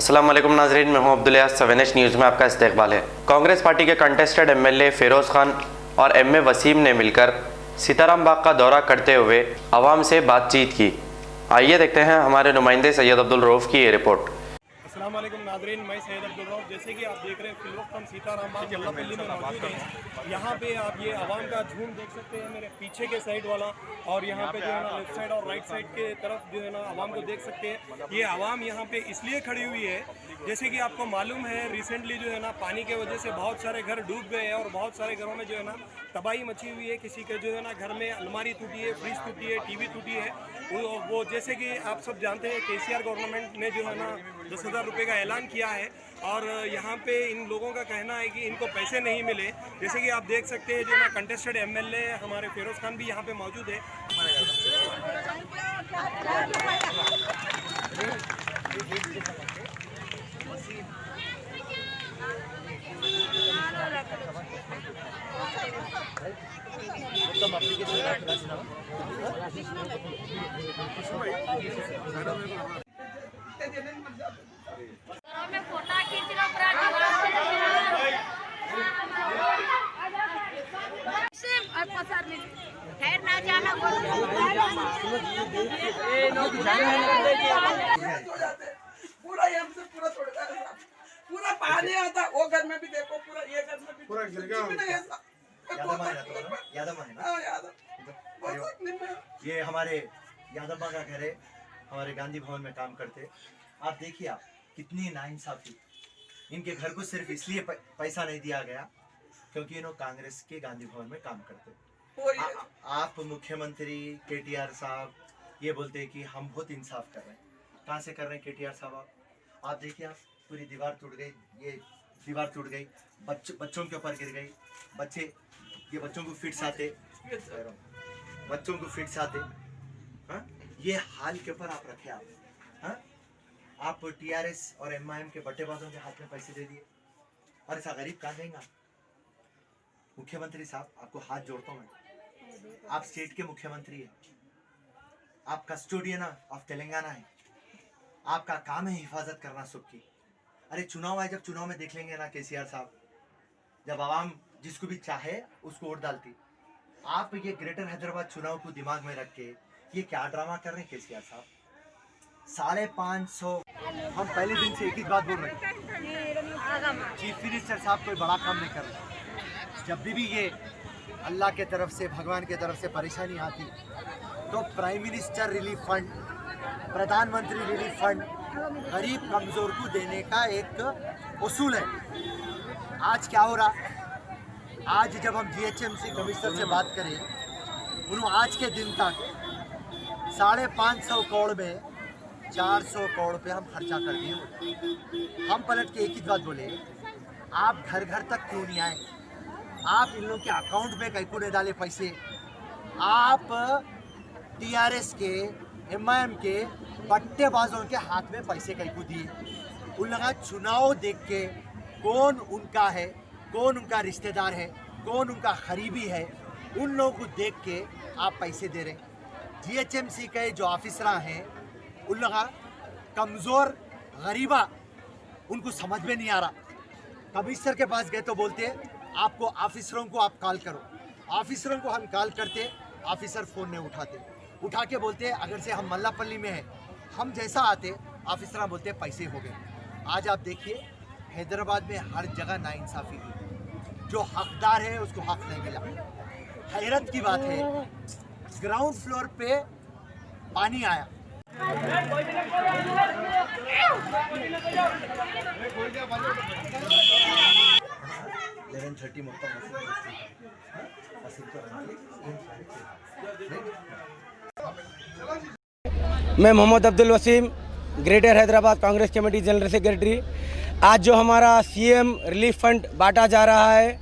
अस्सलाम वालेकुम नाज़रीन, मैं हूं अब्दुल यास। 7H न्यूज़ में आपका इस्तकबाल है। कांग्रेस पार्टी के कंटेस्टेड एमएलए फ़िरोज़ खान और एमए वसीम ने मिलकर सीताराम बाग का दौरा करते हुए आवाम से बातचीत की। आइए देखते हैं हमारे नुमाइंदे सैयद अब्दुल रऊफ़ की ये रिपोर्ट। अस्सलाम वालेकुम नाज़रीन, मैं सैयद अब्दुल रऊफ़। जैसे कि आप देख रहे हैं फ़िलवक्त हम सीताराम बाग मुल्लापल्ली में मौजूद हैं। यहाँ पे आप ये आवाम का झूम देख सकते हैं मेरे पीछे के साइड वाला, और यहाँ पे जो है ना लेफ्ट साइड और राइट साइड के तरफ जो है ना आवाम को देख सकते हैं। ये आवाम यहाँ पे इसलिए खड़ी हुई है, जैसे कि आपको मालूम है रिसेंटली जो है ना पानी के वजह से बहुत सारे घर डूब गए हैं और बहुत सारे घरों में जो है ना तबाही मची हुई है। किसी के जो है ना घर में अलमारी टूटी है, फ्रिज टूटी है, टीवी टूटी है। वो जैसे कि आप सब जानते हैं केसीआर गवर्नमेंट ने जो है ना 10,000 रुपये का ऐलान किया है, और यहाँ पे इन लोगों का कहना है कि इनको पैसे नहीं मिले। जैसे कि आप देख सकते हैं जो है ना कंटेस्टेड एमएलए हमारे फ़िरोज़ खान भी यहाँ पे मौजूद है। पूरा यहाँ से पूरा तोड़ता है, पूरा पानी आता वो घर में भी देखो, पूरा ये घर में भी पूरा गिर गया। ये हमारे यादव का घर है, हमारे गांधी भवन में काम करते। आप देखिए आप कितनी नाइंसाफी। इनके घर को सिर्फ इसलिए पैसा नहीं दिया गया क्योंकि इन्होंने कांग्रेस के गांधी भवन में काम करते। आप मुख्यमंत्री केटीआर साहब ये बोलते हैं कि हम बहुत इंसाफ कर रहे हैं। कहाँ से कर रहे हैं केटीआर साहब? आप देखिए, आप पूरी दीवार टूट गई, ये दीवार टूट गई, बच्चों के ऊपर गिर गई। ये बच्चों को फिट्स आते, हाँ? ये हाल के ऊपर आप रखे आप, हाँ? आप टीआरएस और एमआईएम के बट्टेबाजों के हाथ में पैसे दे दिए, और ऐसा गरीब कहाँ देंगे? मुख्यमंत्री साहब, आपको हाथ जोड़ता हूँ मैं। आप स्टेट के मुख्यमंत्री हैं, आप कस्टोडियन ऑफ तेलंगाना है, आपका काम है हिफाजत करना सबकी। अरे चुनाव आए, जब चुनाव में देख लेंगे ना केसीआर साहब, जब आवाम जिसको भी चाहे उसको वोट डालती। आप ये ग्रेटर हैदराबाद चुनाव को दिमाग में रख के ये क्या ड्रामा कर रहे हैं केसीआर साहब? 550। हम पहले दिन से एक ही बात बोल रहे हैं, चीफ मिनिस्टर साहब कोई बड़ा काम नहीं कर रहे। जब भी ये अल्लाह के तरफ से, भगवान के तरफ से परेशानी आती तो प्राइम मिनिस्टर रिलीफ फंड, प्रधानमंत्री रिलीफ फंड गरीब कमज़ोर को देने का एक उसूल है। आज क्या हो रहा? आज जब हम जीएचएमसी कमिश्नर से बात करें, उन्होंने आज के दिन तक 550 करोड़ में 400 करोड़ पे हम खर्चा कर दिए। हम पलट के एक ही बात बोले, आप घर घर तक क्यों नहीं आए? आप इन लोगों के अकाउंट में कहीं को नहीं डाले पैसे? आप टीआरएस के, एमआईएम के बट्टेबाजों के हाथ में पैसे कहीं को दिए? उन लोगों का चुनाव देख के कौन उनका है, कौन उनका रिश्तेदार है, कौन उनका करीबी है, उन लोगों को देख के आप पैसे दे रहे हैं। जीएचएमसी के जो ऑफिसर हैं, उन लोग कमज़ोर गरीबा, उनको समझ में नहीं आ रहा। कमिश्नर के पास गए तो बोलते आपको ऑफिसरों को आप कॉल करो। ऑफिसरों को हम कॉल करते, ऑफिसर फ़ोन नहीं उठाते। उठा के बोलते अगर से हम मल्लापल्ली में हैं, हम जैसा आते ऑफिसर बोलते पैसे हो गए। आज आप देखिए हैदराबाद में हर जगह नाइंसाफ़ी हुई, जो हकदार है उसको हक नहीं मिला। हैरत की बात है, ग्राउंड फ्लोर पे पानी आया, मैं Mohammad Abdul Waseem, greater Hyderabad Congress committee general secretary. आज जो हमारा सीएम रिलीफ फंड बांटा जा रहा है,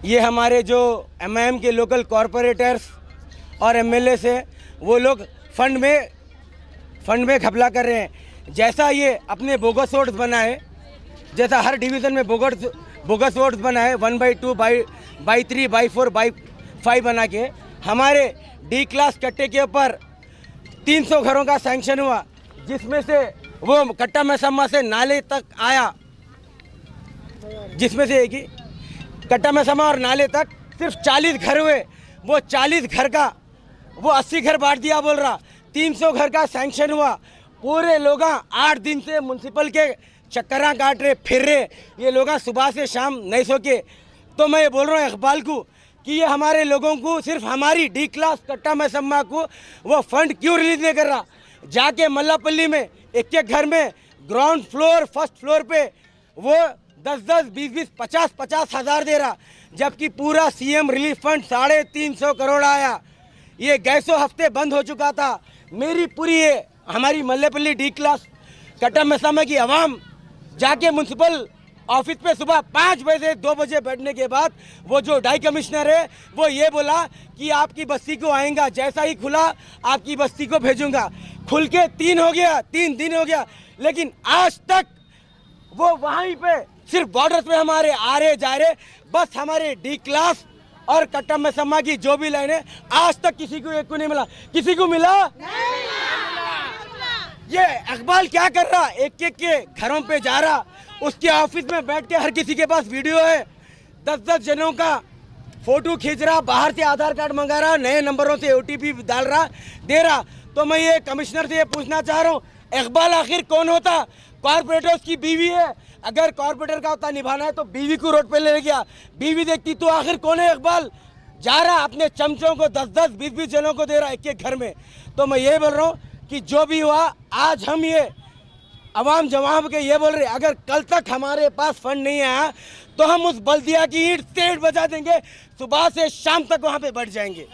ये हमारे जो एमआईएम के लोकल कॉरपोरेटर्स और एमएलए से वो लोग फंड में घपला कर रहे हैं। जैसा ये अपने बोगस वोट्स बनाए, जैसा हर डिवीज़न में बोगस वोट्स बनाए 1/2, 3, 4, 5 बना के हमारे डी क्लास कट्टे के ऊपर 300 घरों का सैंक्शन हुआ, जिसमें से वो कट्टा मैसम्मा से नाले तक आया, जिसमें से एक ही कट्टा मैसम्मा और नाले तक सिर्फ 40 घर हुए। वो 40 घर का वो 80 घर बांट दिया बोल रहा, 300 घर का सैंक्शन हुआ। पूरे लोग 8 दिन से म्यूनसिपल के चक्करा काट रहे, फिर रहे, ये लोग सुबह से शाम नहीं सो के। तो मैं ये बोल रहा हूँ इकबाल को कि ये हमारे लोगों को, सिर्फ हमारी डी क्लास कट्टा मैसम्मा को वो फंड क्यों रिलीज नहीं कर रहा। जाके मल्लापल्ली में एक एक घर में ग्राउंड फ्लोर फर्स्ट फ्लोर पे वो 10-10, 20-20, 50-50 हज़ार दे रहा, जबकि पूरा सीएम रिलीफ फंड 350 करोड़ आया। ये गैसों हफ्ते बंद हो चुका था। मेरी पूरी ये हमारी मल्लापल्ली डी क्लास कट्टा मैसम्मा की आवाम जाके म्यूनसिपल ऑफिस पे सुबह 5 बजे 2 बजे बैठने के बाद वो जो डाई कमिश्नर है वो ये बोला कि आपकी बस्ती को आएगा, जैसा ही खुला आपकी बस्ती को भेजूंगा। खुल के 3 दिन हो गया, लेकिन आज तक वो वहीं पे सिर्फ बॉर्डर पे हमारे आ रहे जा रहे। बस हमारे डी क्लास और कट्टा मैसम्मा की जो भी लाइन है आज तक किसी को एक को नहीं मिला। किसी को मिला? ये इकबाल क्या कर रहा, एक एक के घरों पे जा रहा, उसके ऑफिस में बैठ के हर किसी के पास वीडियो है, 10-10 जनों का फोटो खींच रहा, बाहर से आधार कार्ड मंगा रहा, नए नंबरों से OTP डाल रहा, दे रहा। तो मैं ये कमिश्नर से ये पूछना चाह रहा हूँ, इकबाल आखिर कौन होता? कॉर्पोरेटर्स की बीवी है, अगर कॉर्पोरेटर का होता निभाना है तो बीवी को रोड पे ले गया, बीवी देखती तो आखिर कौन है इकबाल? जा रहा अपने चमचों को 10-10, 20-20 जनों को दे रहा एक एक घर में। तो मैं ये बोल रहा हूँ कि जो भी हुआ, आज हम ये अवाम जवाब के ये बोल रहे, अगर कल तक हमारे पास फंड नहीं आया तो हम उस बल्दिया की ईंट से ईंट बजा देंगे, सुबह से शाम तक वहाँ पे बैठ जाएंगे।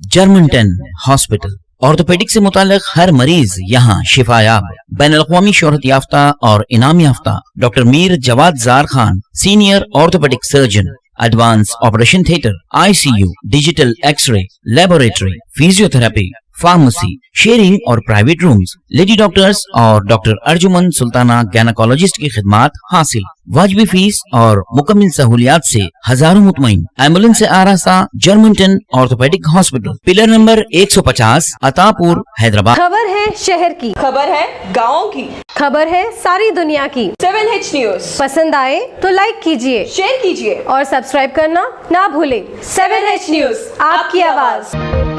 जर्मनटन हॉस्पिटल, ऑर्थोपेडिक से मुताल्लिक हर मरीज यहाँ शिफायाब। बैनुल-अक़वामी शोहरत याफ्ता और इनाम याफ्ता doctor Mir Jawad Zar Khan, senior orthopaedic surgeon, advance operation theatre, ICU, digital x ray, laboratory, physiotherapy, pharmacy, sharing और प्राइवेट रूम्स, लेडी डॉक्टर्स और डॉक्टर अर्जुमन सुल्ताना गायनेकोलॉजिस्ट की खिदमात हासिल। वाजिबी फीस और मुकम्मल सहूलियात से हजारों मुतमईन। एम्बुलेंस से आरास्ता Germanton orthopaedic hospital, pillar number 150, Attapur, Hyderabad. खबर है शहर की, खबर है गाँव की, खबर है सारी दुनिया की। 7H न्यूज पसंद आए तो लाइक कीजिए, शेयर कीजिए और सब्सक्राइब करना ना भूले। 7H न्यूज, आपकी आवाज।